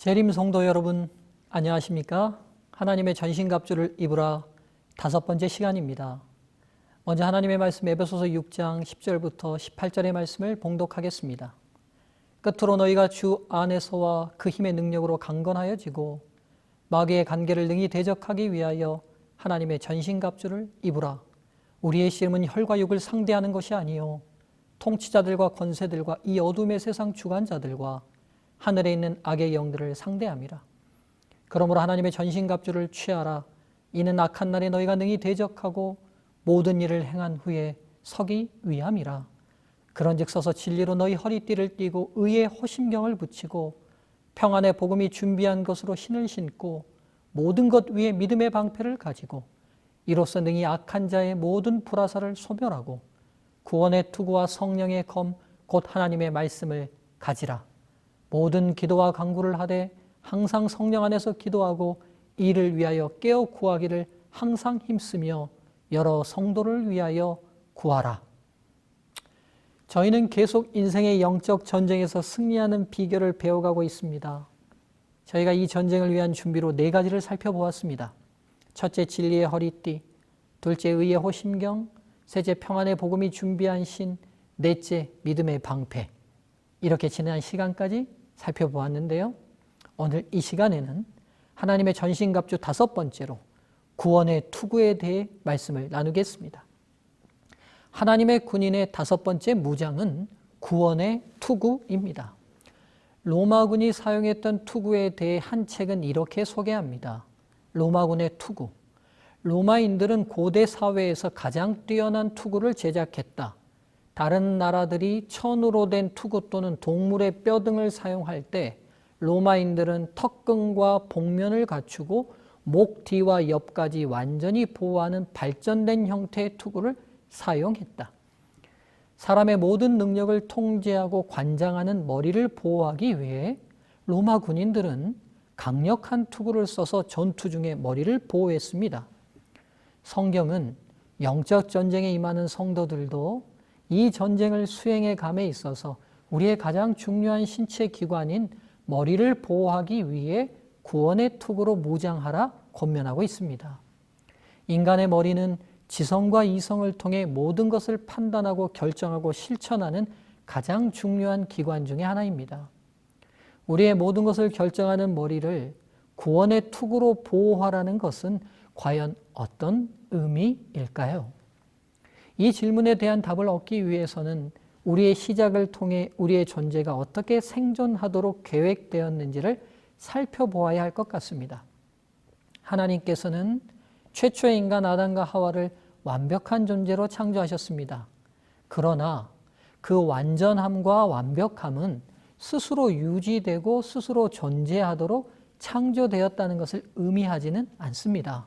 재림 성도 여러분, 안녕하십니까? 하나님의 전신갑주를 입으라 5번째 시간입니다. 먼저 하나님의 말씀 에베소서 6장 10절부터 18절의 말씀을 봉독하겠습니다. 끝으로 너희가 주 안에서와 그 힘의 능력으로 강건하여지고 마귀의 관계를 능히 대적하기 위하여 하나님의 전신갑주를 입으라. 우리의 씨름은 혈과 육을 상대하는 것이 아니요 통치자들과 권세들과 이 어둠의 세상 주관자들과 하늘에 있는 악의 영들을 상대함이라. 그러므로 하나님의 전신갑주를 취하라. 이는 악한 날에 너희가 능히 대적하고 모든 일을 행한 후에 서기 위함이라. 그런즉 서서 진리로 너희 허리띠를 띠고 의의 호심경을 붙이고 평안의 복음이 준비한 것으로 신을 신고 모든 것 위에 믿음의 방패를 가지고 이로써 능히 악한 자의 모든 불화살을 소멸하고 구원의 투구와 성령의 검 곧 하나님의 말씀을 가지라. 모든 기도와 간구를 하되 항상 성령 안에서 기도하고 이를 위하여 깨어 구하기를 항상 힘쓰며 여러 성도를 위하여 구하라. 저희는 계속 인생의 영적 전쟁에서 승리하는 비결을 배워가고 있습니다. 저희가 이 전쟁을 위한 준비로 4가지를 살펴보았습니다. 첫째, 진리의 허리띠. 둘째, 의의 호심경. 셋째, 평안의 복음이 준비한 신. 넷째, 믿음의 방패. 이렇게 지난 시간까지 살펴보았는데요. 오늘 이 시간에는 하나님의 전신갑주 5번째로 구원의 투구에 대해 말씀을 나누겠습니다. 하나님의 군인의 5번째 무장은 구원의 투구입니다. 로마군이 사용했던 투구에 대해 한 책은 이렇게 소개합니다. 로마군의 투구. 로마인들은 고대 사회에서 가장 뛰어난 투구를 제작했다. 다른 나라들이 천으로 된 투구 또는 동물의 뼈 등을 사용할 때 로마인들은 턱끈과 복면을 갖추고 목 뒤와 옆까지 완전히 보호하는 발전된 형태의 투구를 사용했다. 사람의 모든 능력을 통제하고 관장하는 머리를 보호하기 위해 로마 군인들은 강력한 투구를 써서 전투 중에 머리를 보호했습니다. 성경은 영적 전쟁에 임하는 성도들도 이 전쟁을 수행해 감에 있어서 우리의 가장 중요한 신체 기관인 머리를 보호하기 위해 구원의 투구로 무장하라 권면하고 있습니다. 인간의 머리는 지성과 이성을 통해 모든 것을 판단하고 결정하고 실천하는 가장 중요한 기관 중에 하나입니다. 우리의 모든 것을 결정하는 머리를 구원의 투구로 보호하라는 것은 과연 어떤 의미일까요? 이 질문에 대한 답을 얻기 위해서는 우리의 시작을 통해 우리의 존재가 어떻게 생존하도록 계획되었는지를 살펴보아야 할 것 같습니다. 하나님께서는 최초의 인간 아담과 하와를 완벽한 존재로 창조하셨습니다. 그러나 그 완전함과 완벽함은 스스로 유지되고 스스로 존재하도록 창조되었다는 것을 의미하지는 않습니다.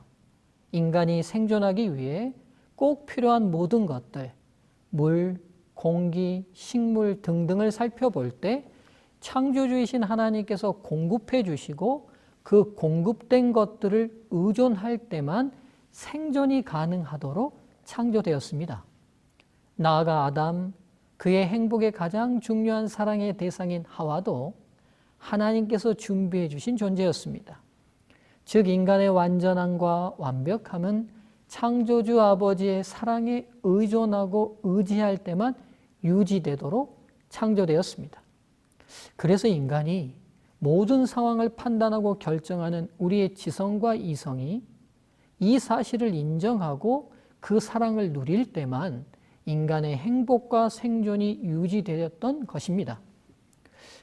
인간이 생존하기 위해 꼭 필요한 모든 것들, 물, 공기, 식물 등등을 살펴볼 때 창조주이신 하나님께서 공급해 주시고 그 공급된 것들을 의존할 때만 생존이 가능하도록 창조되었습니다. 나아가 아담, 그의 행복의 가장 중요한 사랑의 대상인 하와도 하나님께서 준비해 주신 존재였습니다. 즉 인간의 완전함과 완벽함은 창조주 아버지의 사랑에 의존하고 의지할 때만 유지되도록 창조되었습니다. 그래서 인간이 모든 상황을 판단하고 결정하는 우리의 지성과 이성이 이 사실을 인정하고 그 사랑을 누릴 때만 인간의 행복과 생존이 유지되었던 것입니다.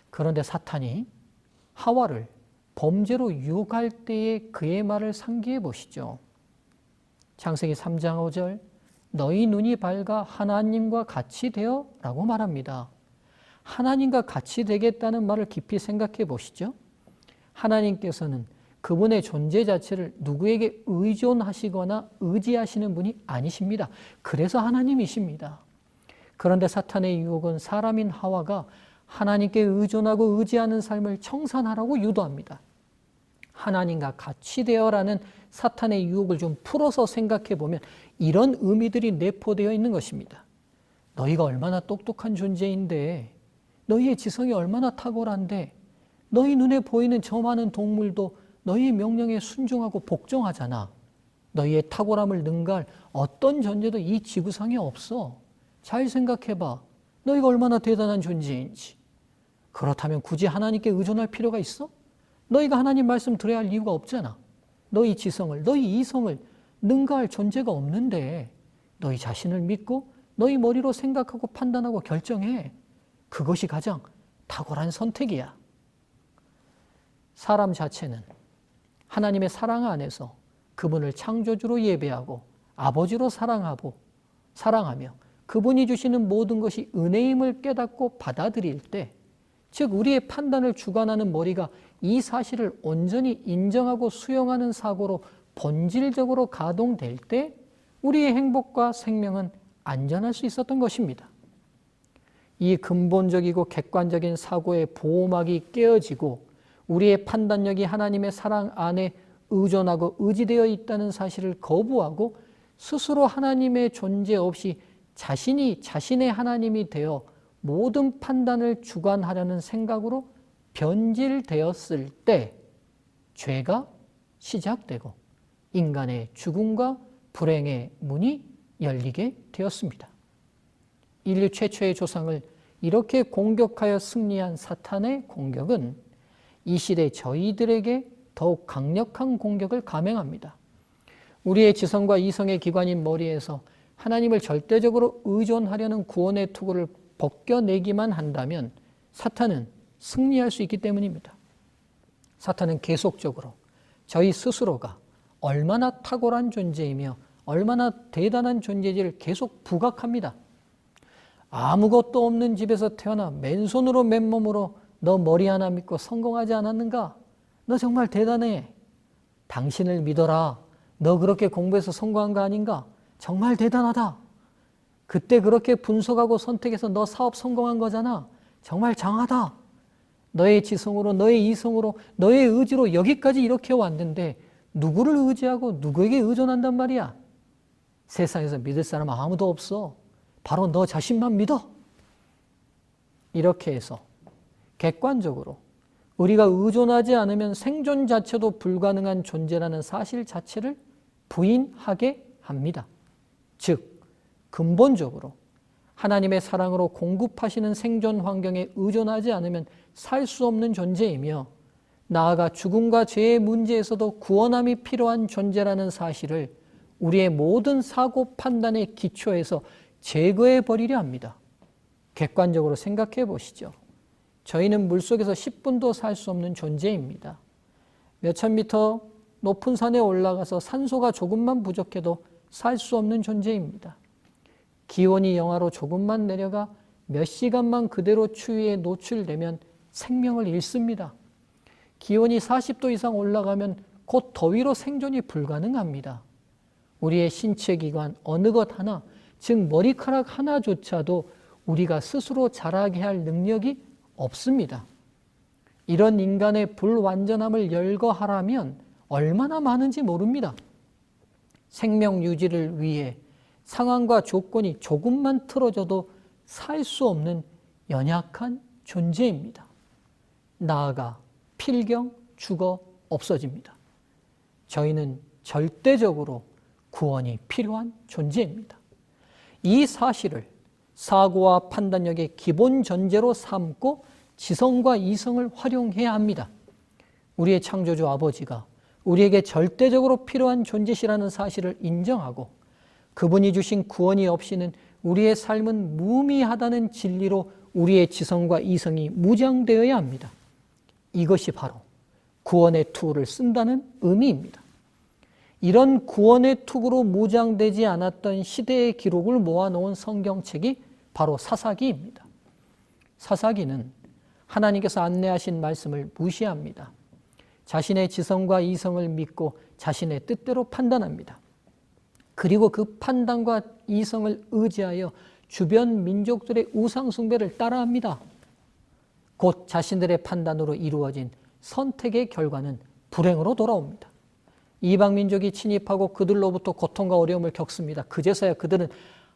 그런데 사탄이 하와를 범죄로 유혹할 때의 그의 말을 상기해 보시죠. 창세기 3장 5절 너희 눈이 밝아 하나님과 같이 되어 라고 말합니다. 하나님과 같이 되겠다는 말을 깊이 생각해 보시죠. 하나님께서는 그분의 존재 자체를 누구에게 의존하시거나 의지하시는 분이 아니십니다. 그래서 하나님이십니다. 그런데 사탄의 유혹은 사람인 하와가 하나님께 의존하고 의지하는 삶을 청산하라고 유도합니다. 하나님과 같이 되어라는 사탄의 유혹을 좀 풀어서 생각해 보면 이런 의미들이 내포되어 있는 것입니다. 너희가 얼마나 똑똑한 존재인데, 너희의 지성이 얼마나 탁월한데, 너희 눈에 보이는 저 많은 동물도 너희의 명령에 순종하고 복종하잖아. 너희의 탁월함을 능가할 어떤 존재도 이 지구상에 없어. 잘 생각해봐. 너희가 얼마나 대단한 존재인지. 그렇다면 굳이 하나님께 의존할 필요가 있어? 너희가 하나님 말씀 들어야 할 이유가 없잖아. 너희 지성을, 너희 이성을 능가할 존재가 없는데 너희 자신을 믿고 너희 머리로 생각하고 판단하고 결정해. 그것이 가장 탁월한 선택이야. 사람 자체는 하나님의 사랑 안에서 그분을 창조주로 예배하고 아버지로 사랑하며 그분이 주시는 모든 것이 은혜임을 깨닫고 받아들일 때, 즉 우리의 판단을 주관하는 머리가 이 사실을 온전히 인정하고 수용하는 사고로 본질적으로 가동될 때 우리의 행복과 생명은 안전할 수 있었던 것입니다. 이 근본적이고 객관적인 사고의 보호막이 깨어지고 우리의 판단력이 하나님의 사랑 안에 의존하고 의지되어 있다는 사실을 거부하고 스스로 하나님의 존재 없이 자신이 자신의 하나님이 되어 모든 판단을 주관하려는 생각으로 변질되었을 때 죄가 시작되고 인간의 죽음과 불행의 문이 열리게 되었습니다. 인류 최초의 조상을 이렇게 공격하여 승리한 사탄의 공격은 이 시대 저희들에게 더욱 강력한 공격을 감행합니다. 우리의 지성과 이성의 기관인 머리에서 하나님을 절대적으로 의존하려는 구원의 투구를 벗겨내기만 한다면 사탄은 승리할 수 있기 때문입니다. 사탄은 계속적으로 저희 스스로가 얼마나 탁월한 존재이며 얼마나 대단한 존재인지를 계속 부각합니다. 아무것도 없는 집에서 태어나 맨손으로 맨몸으로 너 머리 하나 믿고 성공하지 않았는가? 너 정말 대단해. 당신을 믿어라. 너 그렇게 공부해서 성공한 거 아닌가? 정말 대단하다. 그때 그렇게 분석하고 선택해서 너 사업 성공한 거잖아. 정말 장하다. 너의 지성으로, 너의 이성으로, 너의 의지로 여기까지 이렇게 왔는데 누구를 의지하고 누구에게 의존한단 말이야? 세상에서 믿을 사람 아무도 없어. 바로 너 자신만 믿어. 이렇게 해서 객관적으로 우리가 의존하지 않으면 생존 자체도 불가능한 존재라는 사실 자체를 부인하게 합니다. 즉 근본적으로 하나님의 사랑으로 공급하시는 생존 환경에 의존하지 않으면 살 수 없는 존재이며 나아가 죽음과 죄의 문제에서도 구원함이 필요한 존재라는 사실을 우리의 모든 사고 판단의 기초에서 제거해 버리려 합니다. 객관적으로 생각해 보시죠. 저희는 물속에서 10분도 살 수 없는 존재입니다. 몇천 미터 높은 산에 올라가서 산소가 조금만 부족해도 살 수 없는 존재입니다. 기온이 영하로 조금만 내려가 몇 시간만 그대로 추위에 노출되면 생명을 잃습니다. 기온이 40도 이상 올라가면 곧 더위로 생존이 불가능합니다. 우리의 신체 기관 어느 것 하나, 즉 머리카락 하나조차도 우리가 스스로 자라게 할 능력이 없습니다. 이런 인간의 불완전함을 열거하라면 얼마나 많은지 모릅니다. 생명 유지를 위해 상황과 조건이 조금만 틀어져도 살 수 없는 연약한 존재입니다. 나아가 필경 죽어 없어집니다. 저희는 절대적으로 구원이 필요한 존재입니다. 이 사실을 사고와 판단력의 기본 전제로 삼고 지성과 이성을 활용해야 합니다. 우리의 창조주 아버지가 우리에게 절대적으로 필요한 존재시라는 사실을 인정하고 그분이 주신 구원이 없이는 우리의 삶은 무의미하다는 진리로 우리의 지성과 이성이 무장되어야 합니다. 이것이 바로 구원의 투구를 쓴다는 의미입니다. 이런 구원의 투구로 무장되지 않았던 시대의 기록을 모아놓은 성경책이 바로 사사기입니다. 사사기는 하나님께서 안내하신 말씀을 무시합니다. 자신의 지성과 이성을 믿고 자신의 뜻대로 판단합니다. 그리고 그 판단과 이성을 의지하여 주변 민족들의 우상 숭배를 따라합니다. 곧 자신들의 판단으로 이루어진 선택의 결과는 불행으로 돌아옵니다. 이방 민족이 침입하고 그들로부터 고통과 어려움을 겪습니다. 그제서야 그들은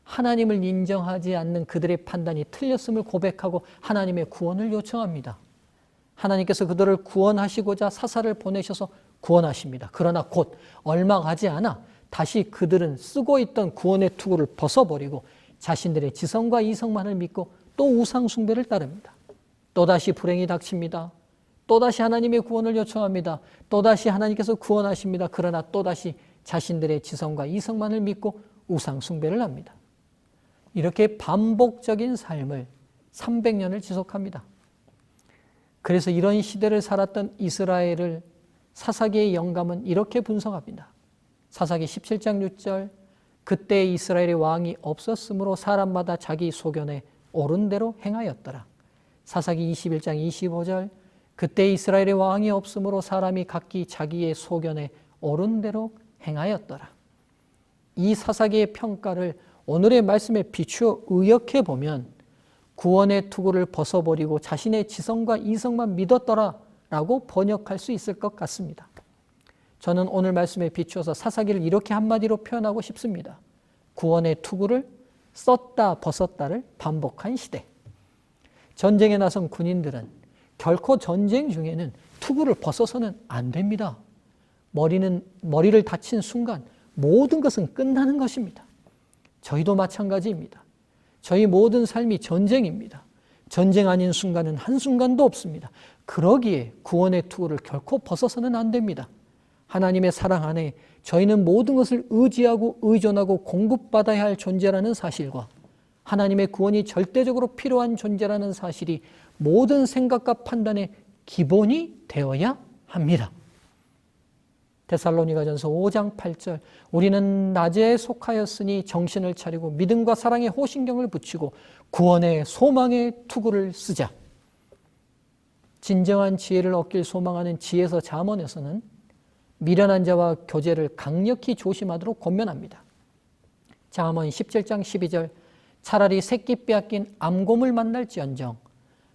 하나님을 인정하지 않는 그들의 판단이 틀렸음을 고백하고 하나님의 구원을 요청합니다. 하나님께서 그들을 구원하시고자 사사를 보내셔서 구원하십니다. 그러나 곧 얼마 가지 않아 다시 그들은 쓰고 있던 구원의 투구를 벗어버리고 자신들의 지성과 이성만을 믿고 또 우상 숭배를 따릅니다. 또다시 불행이 닥칩니다. 또다시 하나님의 구원을 요청합니다. 또다시 하나님께서 구원하십니다. 그러나 또다시 자신들의 지성과 이성만을 믿고 우상 숭배를 합니다. 이렇게 반복적인 삶을 300년을 지속합니다. 그래서 이런 시대를 살았던 이스라엘을 사사기의 영감은 이렇게 분석합니다. 사사기 17장 6절, 그때 이스라엘의 왕이 없었으므로 사람마다 자기 소견에 옳은 대로 행하였더라. 사사기 21장 25절, 그때 이스라엘의 왕이 없으므로 사람이 각기 자기의 소견에 옳은 대로 행하였더라. 이 사사기의 평가를 오늘의 말씀에 비추어 의역해 보면 구원의 투구를 벗어버리고 자신의 지성과 이성만 믿었더라라고 번역할 수 있을 것 같습니다. 저는 오늘 말씀에 비추어서 사사기를 이렇게 한마디로 표현하고 싶습니다. 구원의 투구를 썼다 벗었다를 반복한 시대. 전쟁에 나선 군인들은 결코 전쟁 중에는 투구를 벗어서는 안 됩니다. 머리를 다친 순간 모든 것은 끝나는 것입니다. 저희도 마찬가지입니다. 저희 모든 삶이 전쟁입니다. 전쟁 아닌 순간은 한순간도 없습니다. 그러기에 구원의 투구를 결코 벗어서는 안 됩니다. 하나님의 사랑 안에 저희는 모든 것을 의지하고 의존하고 공급받아야 할 존재라는 사실과 하나님의 구원이 절대적으로 필요한 존재라는 사실이 모든 생각과 판단의 기본이 되어야 합니다. 데살로니가전서 5장 8절, 우리는 낮에 속하였으니 정신을 차리고 믿음과 사랑에 호신경을 붙이고 구원의 소망의 투구를 쓰자. 진정한 지혜를 얻길 소망하는 지혜서 잠언에서는 미련한 자와 교제를 강력히 조심하도록 권면합니다. 잠언 17장 12절, 차라리 새끼 빼앗긴 암곰을 만날지언정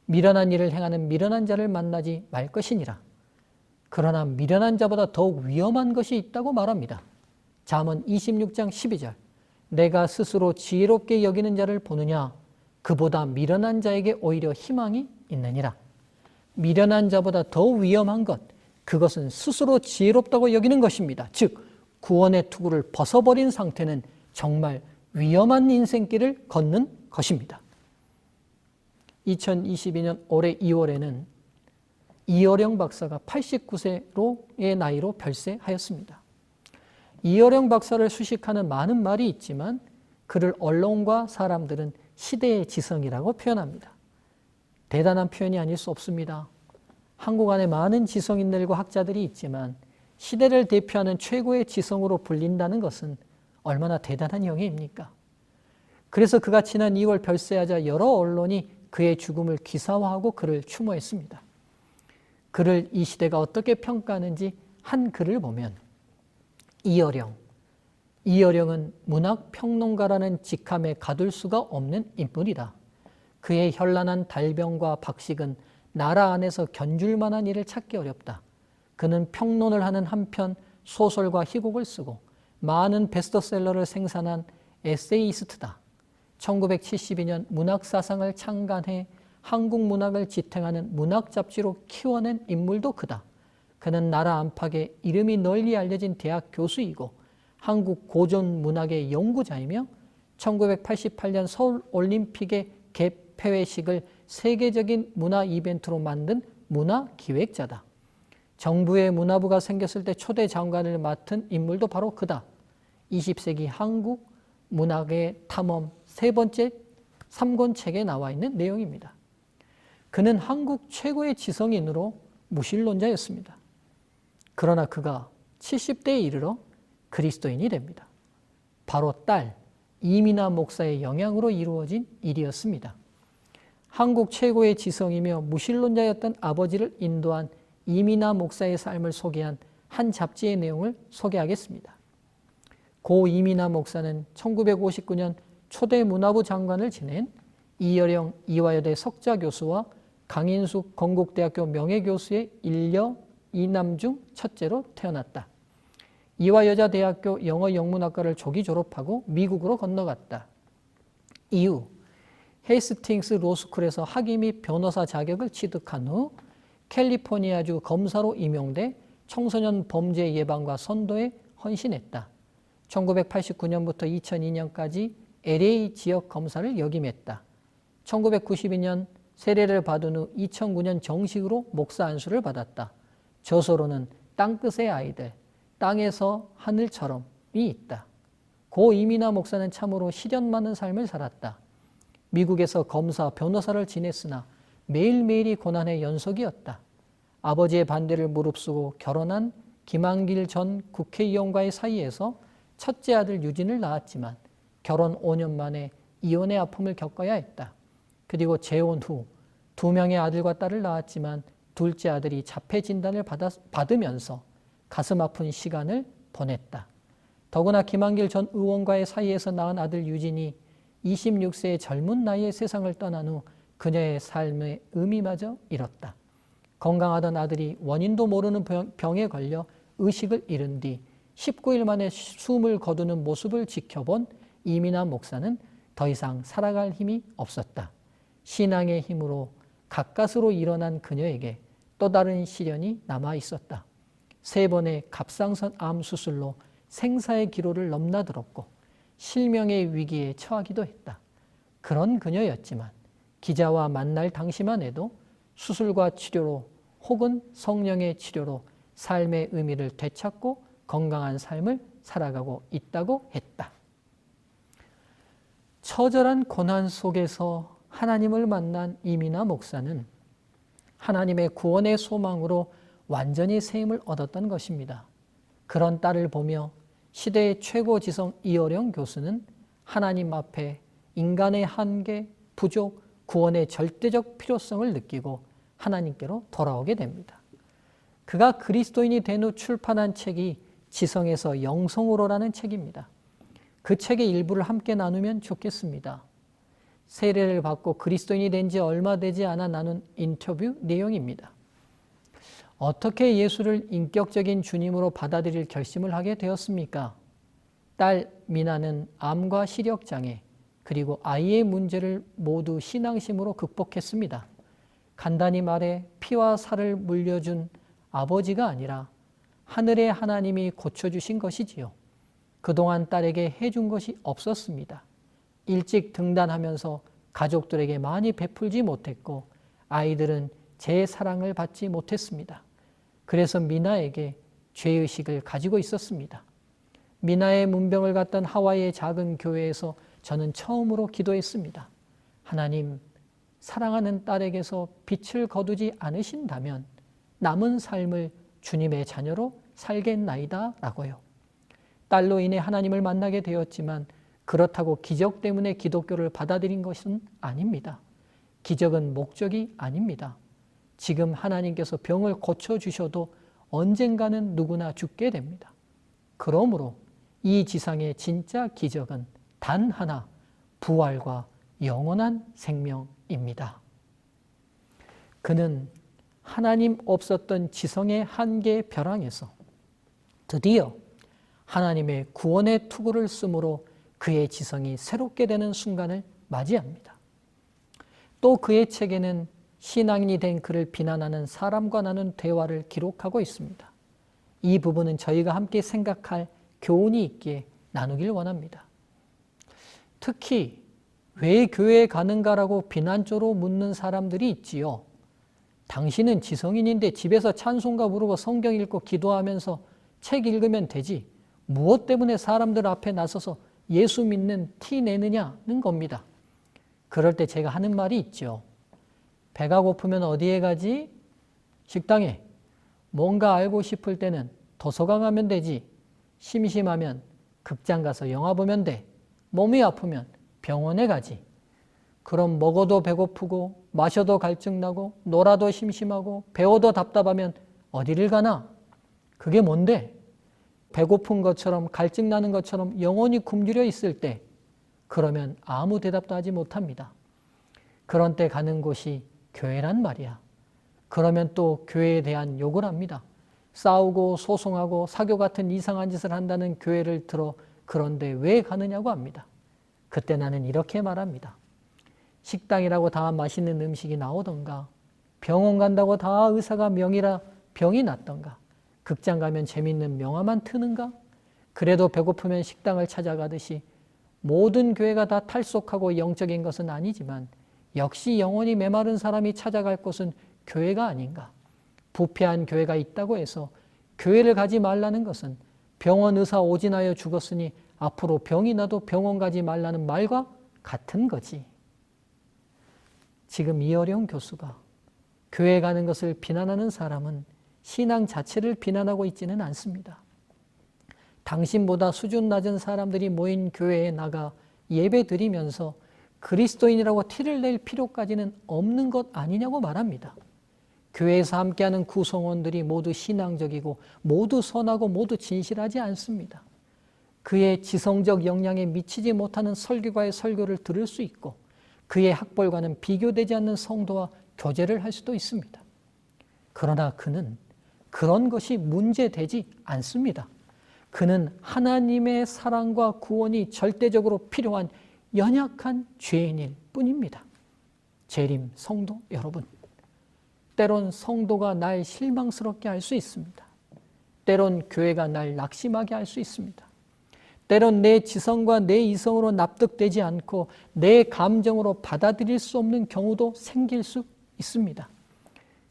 미련한 일을 행하는 미련한 자를 만나지 말 것이니라. 그러나 미련한 자보다 더욱 위험한 것이 있다고 말합니다. 잠언 26장 12절, 내가 스스로 지혜롭게 여기는 자를 보느냐 그보다 미련한 자에게 오히려 희망이 있느니라. 미련한 자보다 더 위험한 것, 그것은 스스로 지혜롭다고 여기는 것입니다. 즉 구원의 투구를 벗어버린 상태는 정말 위험한 인생길을 걷는 것입니다. 2022년 올해 2월에는 이어령 박사가 89세의 나이로 별세하였습니다. 이어령 박사를 수식하는 많은 말이 있지만 그를 언론과 사람들은 시대의 지성이라고 표현합니다. 대단한 표현이 아닐 수 없습니다. 한국 안에 많은 지성인들과 학자들이 있지만 시대를 대표하는 최고의 지성으로 불린다는 것은 얼마나 대단한 영예입니까? 그래서 그가 지난 2월 별세하자 여러 언론이 그의 죽음을 기사화하고 그를 추모했습니다. 그를 이 시대가 어떻게 평가하는지 한 글을 보면 이어령은 문학평론가라는 직함에 가둘 수가 없는 인물이다. 그의 현란한 달병과 박식은 나라 안에서 견줄 만한 일을 찾기 어렵다. 그는 평론을 하는 한편 소설과 희곡을 쓰고 많은 베스트셀러를 생산한 에세이스트다. 1972년 문학사상을 창간해 한국 문학을 지탱하는 문학 잡지로 키워낸 인물도 그다. 그는 나라 안팎에 이름이 널리 알려진 대학 교수이고 한국 고전 문학의 연구자이며 1988년 서울올림픽의 개폐회식을 세계적인 문화 이벤트로 만든 문화 기획자다. 정부의 문화부가 생겼을 때 초대 장관을 맡은 인물도 바로 그다. 20세기 한국 문학의 탐험 세 번째 3권책에 나와 있는 내용입니다. 그는 한국 최고의 지성인으로 무신론자였습니다. 그러나 그가 70대에 이르러 그리스도인이 됩니다. 바로 딸 이민아 목사의 영향으로 이루어진 일이었습니다. 한국 최고의 지성이며 무신론자였던 아버지를 인도한 이민아 목사의 삶을 소개한 한 잡지의 내용을 소개하겠습니다. 고 이민아 목사는 1959년 초대 문화부 장관을 지낸 이여령 이화여대 석좌 교수와 강인숙 건국대학교 명예교수의 일녀 이남 중 첫째로 태어났다. 이화여자대학교 영어영문학과를 조기 졸업하고 미국으로 건너갔다. 이후 헤이스팅스 로스쿨에서 학위 및 변호사 자격을 취득한 후 캘리포니아주 검사로 임용돼 청소년 범죄 예방과 선도에 헌신했다. 1989년부터 2002년까지 LA 지역 검사를 역임했다. 1992년 세례를 받은 후 2009년 정식으로 목사 안수를 받았다. 저서로는 땅끝의 아이들, 땅에서 하늘처럼이 있다. 고 이민아 목사는 참으로 시련 많은 삶을 살았다. 미국에서 검사, 변호사를 지냈으나 매일매일이 고난의 연속이었다. 아버지의 반대를 무릅쓰고 결혼한 김한길 전 국회의원과의 사이에서 첫째 아들 유진을 낳았지만 결혼 5년 만에 이혼의 아픔을 겪어야 했다. 그리고 재혼 후 2명의 아들과 딸을 낳았지만 둘째 아들이 자폐 진단을 받으면서 가슴 아픈 시간을 보냈다. 더구나 김한길 전 의원과의 사이에서 낳은 아들 유진이 26세의 젊은 나이에 세상을 떠난 후 그녀의 삶의 의미마저 잃었다. 건강하던 아들이 원인도 모르는 병에 걸려 의식을 잃은 뒤 19일 만에 숨을 거두는 모습을 지켜본 이민아 목사는 더 이상 살아갈 힘이 없었다. 신앙의 힘으로 가까스로 일어난 그녀에게 또 다른 시련이 남아 있었다. 3번의 갑상선 암 수술로 생사의 기로를 넘나들었고 실명의 위기에 처하기도 했다. 그런 그녀였지만 기자와 만날 당시만 해도 수술과 치료로 혹은 성령의 치료로 삶의 의미를 되찾고 건강한 삶을 살아가고 있다고 했다. 처절한 고난 속에서 하나님을 만난 이민아 목사는 하나님의 구원의 소망으로 완전히 세임을 얻었던 것입니다. 그런 딸을 보며 시대의 최고 지성 이어령 교수는 하나님 앞에 인간의 한계, 부족, 구원의 절대적 필요성을 느끼고 하나님께로 돌아오게 됩니다. 그가 그리스도인이 된 후 출판한 책이 지성에서 영성으로라는 책입니다. 그 책의 일부를 함께 나누면 좋겠습니다. 세례를 받고 그리스도인이 된 지 얼마 되지 않아 나눈 인터뷰 내용입니다. 어떻게 예수를 인격적인 주님으로 받아들일 결심을 하게 되었습니까? 딸 미나는 암과 시력장애 그리고 아이의 문제를 모두 신앙심으로 극복했습니다. 간단히 말해 피와 살을 물려준 아버지가 아니라 하늘의 하나님이 고쳐주신 것이지요. 그동안 딸에게 해준 것이 없었습니다. 일찍 등단하면서 가족들에게 많이 베풀지 못했고 아이들은 제 사랑을 받지 못했습니다. 그래서 미나에게 죄의식을 가지고 있었습니다. 미나의 문병을 갖던 하와이의 작은 교회에서 저는 처음으로 기도했습니다. 하나님, 사랑하는 딸에게서 빛을 거두지 않으신다면 남은 삶을 주님의 자녀로 살겠나이다 라고요. 딸로 인해 하나님을 만나게 되었지만 그렇다고 기적 때문에 기독교를 받아들인 것은 아닙니다. 기적은 목적이 아닙니다. 지금 하나님께서 병을 고쳐주셔도 언젠가는 누구나 죽게 됩니다. 그러므로 이 지상의 진짜 기적은 단 하나, 부활과 영원한 생명입니다. 그는 하나님 없었던 지성의 한계 벼랑에서 드디어 하나님의 구원의 투구를 쓰므로 그의 지성이 새롭게 되는 순간을 맞이합니다. 또 그의 책에는 신앙인이 된 그를 비난하는 사람과 나눈 대화를 기록하고 있습니다. 이 부분은 저희가 함께 생각할 교훈이 있기에 나누길 원합니다. 특히 왜 교회에 가는가라고 비난조로 묻는 사람들이 있지요. 당신은 지성인인데 집에서 찬송가 부르고 성경 읽고 기도하면서 책 읽으면 되지. 무엇 때문에 사람들 앞에 나서서 예수 믿는 티 내느냐는 겁니다. 그럴 때 제가 하는 말이 있죠. 배가 고프면 어디에 가지? 식당에. 뭔가 알고 싶을 때는 도서관 가면 되지. 심심하면 극장 가서 영화 보면 돼. 몸이 아프면 병원에 가지. 그럼 먹어도 배고프고 마셔도 갈증나고 놀아도 심심하고 배워도 답답하면 어디를 가나? 그게 뭔데? 배고픈 것처럼 갈증나는 것처럼 영혼이 굶주려 있을 때 그러면 아무 대답도 하지 못합니다. 그런 때 가는 곳이 교회란 말이야. 그러면 또 교회에 대한 욕을 합니다. 싸우고 소송하고 사교 같은 이상한 짓을 한다는 교회를 들어 그런데 왜 가느냐고 합니다. 그때 나는 이렇게 말합니다. 식당이라고 다 맛있는 음식이 나오던가 병원 간다고 다 의사가 명이라 병이 낫던가? 극장 가면 재밌는 영화만 트는가? 그래도 배고프면 식당을 찾아가듯이 모든 교회가 다 탈속하고 영적인 것은 아니지만 역시 영혼이 메마른 사람이 찾아갈 곳은 교회가 아닌가? 부패한 교회가 있다고 해서 교회를 가지 말라는 것은 병원 의사 오진하여 죽었으니 앞으로 병이 나도 병원 가지 말라는 말과 같은 거지. 지금 이어령 교수가 교회 가는 것을 비난하는 사람은 신앙 자체를 비난하고 있지는 않습니다. 당신보다 수준 낮은 사람들이 모인 교회에 나가 예배 드리면서 그리스도인이라고 티를 낼 필요까지는 없는 것 아니냐고 말합니다. 교회에서 함께하는 구성원들이 모두 신앙적이고 모두 선하고 모두 진실하지 않습니다. 그의 지성적 역량에 미치지 못하는 설교가의 설교를 들을 수 있고 그의 학벌과는 비교되지 않는 성도와 교제를 할 수도 있습니다. 그러나 그는 그런 것이 문제되지 않습니다. 그는 하나님의 사랑과 구원이 절대적으로 필요한 연약한 죄인일 뿐입니다. 재림 성도 여러분, 때론 성도가 날 실망스럽게 할 수 있습니다. 때론 교회가 날 낙심하게 할 수 있습니다. 때론 내 지성과 내 이성으로 납득되지 않고 내 감정으로 받아들일 수 없는 경우도 생길 수 있습니다.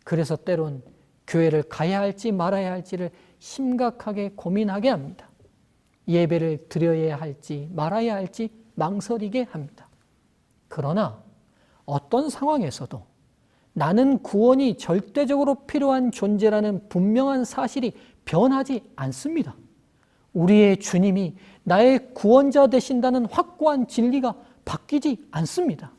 그래서 때론 교회를 가야 할지 말아야 할지를 심각하게 고민하게 합니다. 예배를 드려야 할지 말아야 할지 망설이게 합니다. 그러나 어떤 상황에서도 나는 구원이 절대적으로 필요한 존재라는 분명한 사실이 변하지 않습니다. 우리의 주님이 나의 구원자 되신다는 확고한 진리가 바뀌지 않습니다.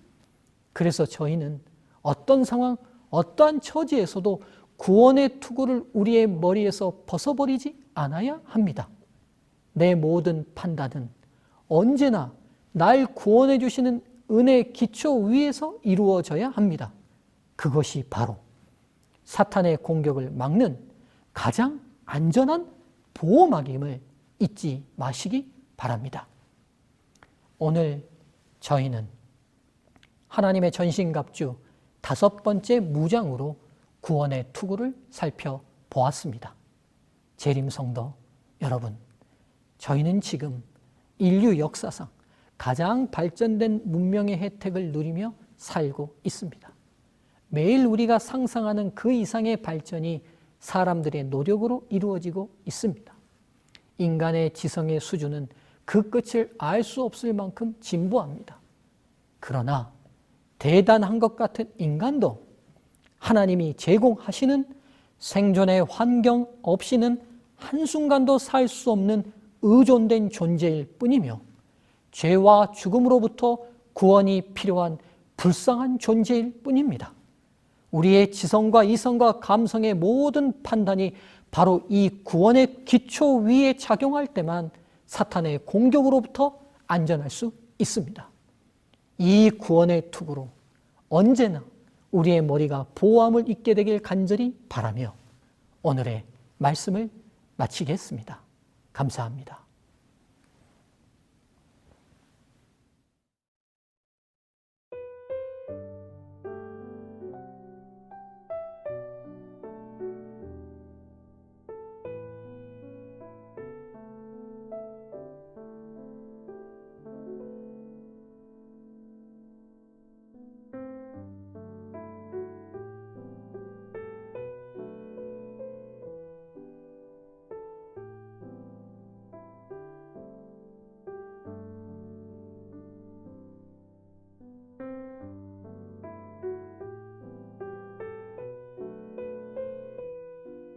그래서 저희는 어떤 상황, 어떠한 처지에서도 구원의 투구를 우리의 머리에서 벗어버리지 않아야 합니다. 내 모든 판단은 언제나 날 구원해 주시는 은혜 기초 위에서 이루어져야 합니다. 그것이 바로 사탄의 공격을 막는 가장 안전한 보호막임을 잊지 마시기 바랍니다. 오늘 저희는 하나님의 전신갑주 5번째 무장으로 구원의 투구를 살펴보았습니다. 재림 성도 여러분, 저희는 지금 인류 역사상 가장 발전된 문명의 혜택을 누리며 살고 있습니다. 매일 우리가 상상하는 그 이상의 발전이 사람들의 노력으로 이루어지고 있습니다. 인간의 지성의 수준은 그 끝을 알 수 없을 만큼 진보합니다. 그러나 대단한 것 같은 인간도 하나님이 제공하시는 생존의 환경 없이는 한순간도 살 수 없는 의존된 존재일 뿐이며 죄와 죽음으로부터 구원이 필요한 불쌍한 존재일 뿐입니다. 우리의 지성과 이성과 감성의 모든 판단이 바로 이 구원의 기초 위에 작용할 때만 사탄의 공격으로부터 안전할 수 있습니다. 이 구원의 투구로 언제나 우리의 머리가 보호함을 입게 되길 간절히 바라며 오늘의 말씀을 마치겠습니다. 감사합니다.